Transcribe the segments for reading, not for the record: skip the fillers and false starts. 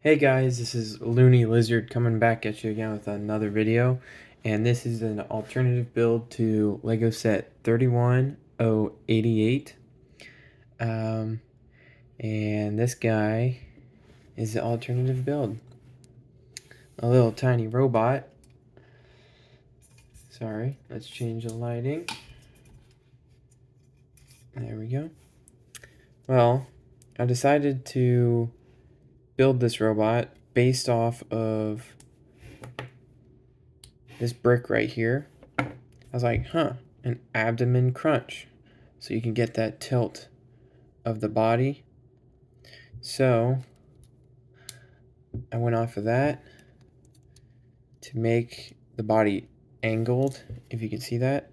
Hey guys, this is Looney Lizard coming back at you again with another video, and this is an alternative build to Lego set 31088. Um, and this guy is the alternative build. A little tiny robot. Sorry, let's change the lighting. There we go. Well, I decided to build this robot based off of this brick right here. I was like, an abdomen crunch. So you can get that tilt of the body. So I went off of that to make the body angled, if you can see that.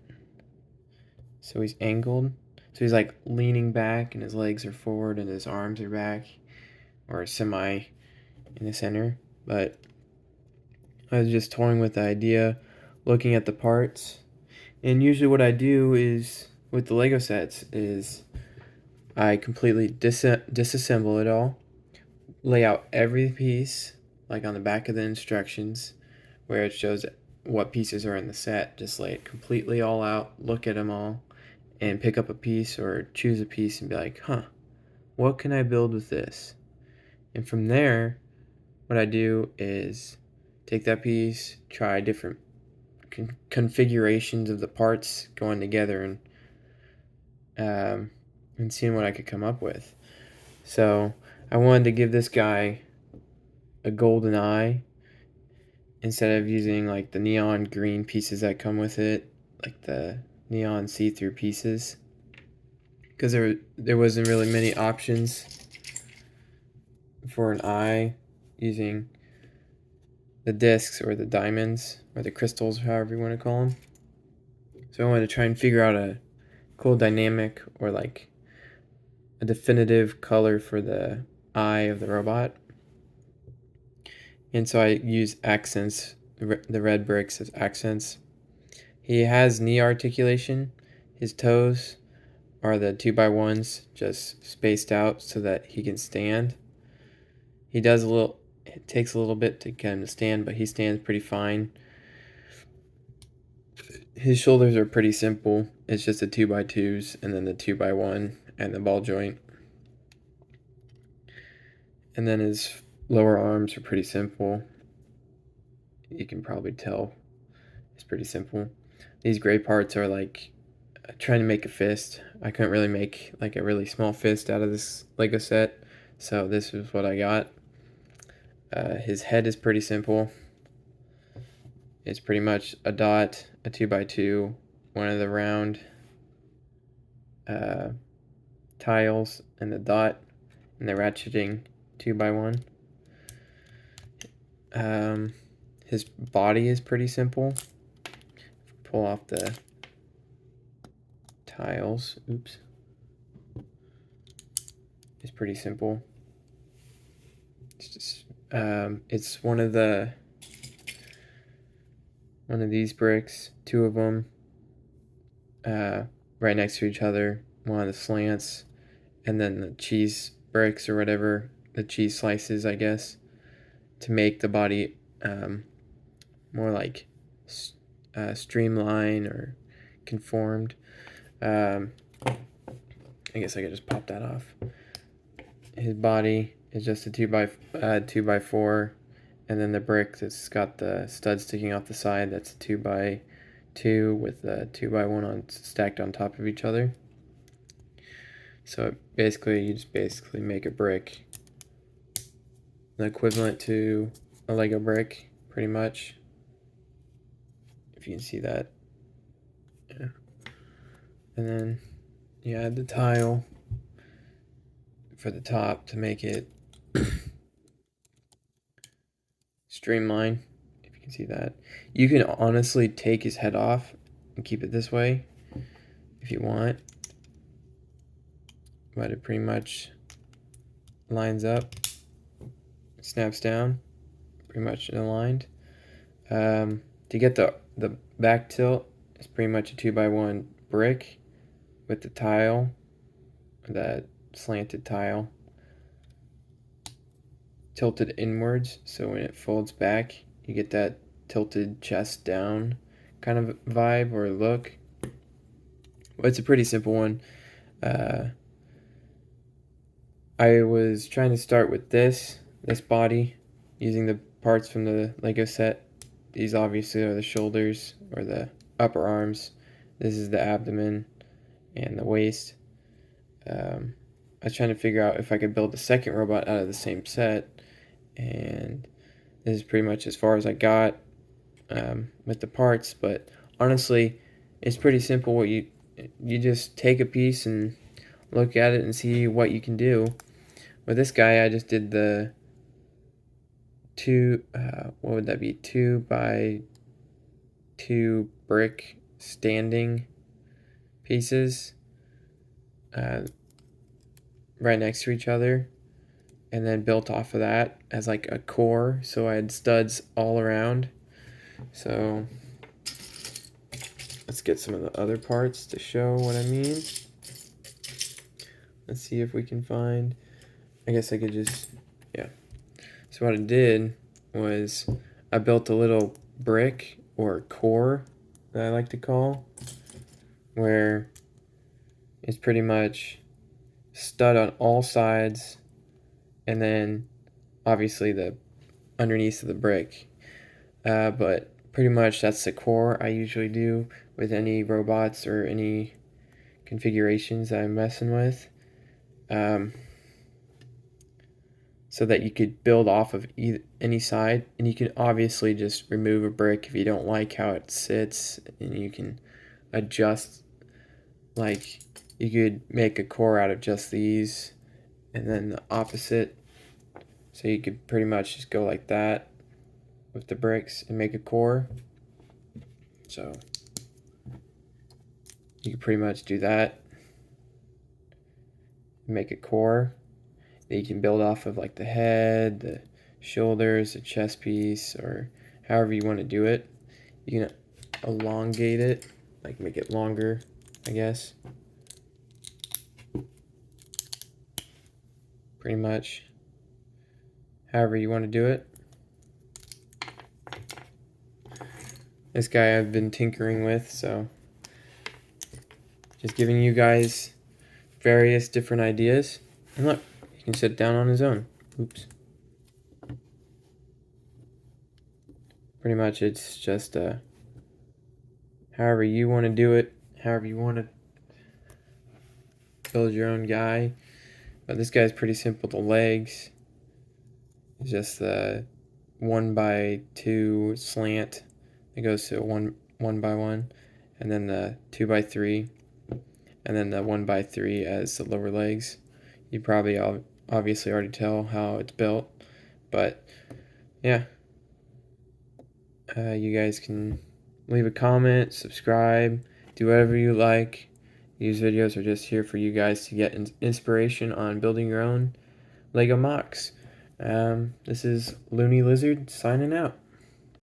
So he's angled. So he's like leaning back and his legs are forward and his arms are back, or semi in the center. But I was just toying with the idea, looking at the parts. And usually what I do is, with the Lego sets, is I completely disassemble it all, lay out every piece, like on the back of the instructions, where it shows what pieces are in the set. Just lay it completely all out, look at them all, and pick up a piece or choose a piece and be like, what can I build with this? And from there, what I do is take that piece, try different configurations of the parts going together, and seeing what I could come up with. So I wanted to give this guy a golden eye instead of using like the neon green pieces that come with it, like the neon see-through pieces, because there wasn't really many options for an eye using the discs or the diamonds or the crystals, however you want to call them. So I wanted to try and figure out a cool dynamic or like a definitive color for the eye of the robot. And so I use accents, the red bricks as accents. He has knee articulation. His toes are the 2x1s just spaced out so that he can stand. It takes a little bit to get him to stand, but he stands pretty fine. His shoulders are pretty simple. It's just the 2x2s and then the 2x1 and the ball joint. And then his lower arms are pretty simple. You can probably tell it's pretty simple. These gray parts are like trying to make a fist. I couldn't really make like a really small fist out of this Lego set, so this is what I got. His head is pretty simple. It's pretty much a dot, a 2x2, one of the round uh, tiles, and the dot, and the ratcheting 2x1. His body is pretty simple. Pull off the tiles. Oops. It's pretty simple. It's just it's one of these bricks, two of them, right next to each other. One of the slants, and then the cheese bricks or whatever, the cheese slices, I guess, to make the body more like streamlined or conformed. I guess I could just pop that off. His body is just a 2x4, and then the brick that's got the stud sticking off the side, that's a 2x2 with a 2x1 stacked on top of each other. So basically, you just basically make a brick, the equivalent to a Lego brick, pretty much. If you can see that. Yeah. And then you add the tile for the top to make it streamlined, if you can see that. You can honestly take his head off and keep it this way if you want, but it pretty much lines up, snaps down, pretty much aligned. To get the back tilt, it's pretty much a 2x1 brick with the tile, that slanted tile tilted inwards, so when it folds back, you get that tilted chest down kind of vibe or look. Well, it's a pretty simple one. I was trying to start with this body, using the parts from the Lego set. These obviously are the shoulders or the upper arms. This is the abdomen and the waist. I was trying to figure out if I could build a second robot out of the same set, and this is pretty much as far as I got with the parts. But honestly, it's pretty simple. What you just take a piece and look at it and see what you can do. With this guy, I just did the what would that be, 2x2 brick standing pieces right next to each other, and then built off of that as like a core, so I had studs all around. So let's get some of the other parts to show what I mean. Let's see if we can find, I guess I could just, yeah. So what I did was I built a little brick or core that I like to call, where it's pretty much stud on all sides, and then obviously the underneath of the brick. But pretty much that's the core I usually do with any robots or any configurations that I'm messing with. So that you could build off of any side, and you can obviously just remove a brick if you don't like how it sits, and you can adjust, like you could make a core out of just these and then the opposite, so you could pretty much just go like that with the bricks and make a core. So you could pretty much do that, make a core that you can build off of, like the head, the shoulders, the chest piece, or however you want to do it. You can elongate it, like make it longer, I guess. Pretty much however you want to do it. This guy I've been tinkering with, so just giving you guys various different ideas. And look, he can sit down on his own. Oops. Pretty much it's just however you want to do it, however you want to build your own guy. But this guy's pretty simple. The legs is just the 1x2 slant that goes to 1x1, and then the 2x3, and then the 1x3 as the lower legs. You probably obviously already tell how it's built, but yeah. You guys can leave a comment, subscribe, do whatever you like. These videos are just here for you guys to get inspiration on building your own Lego MOCs. This is Looney Lizard signing out.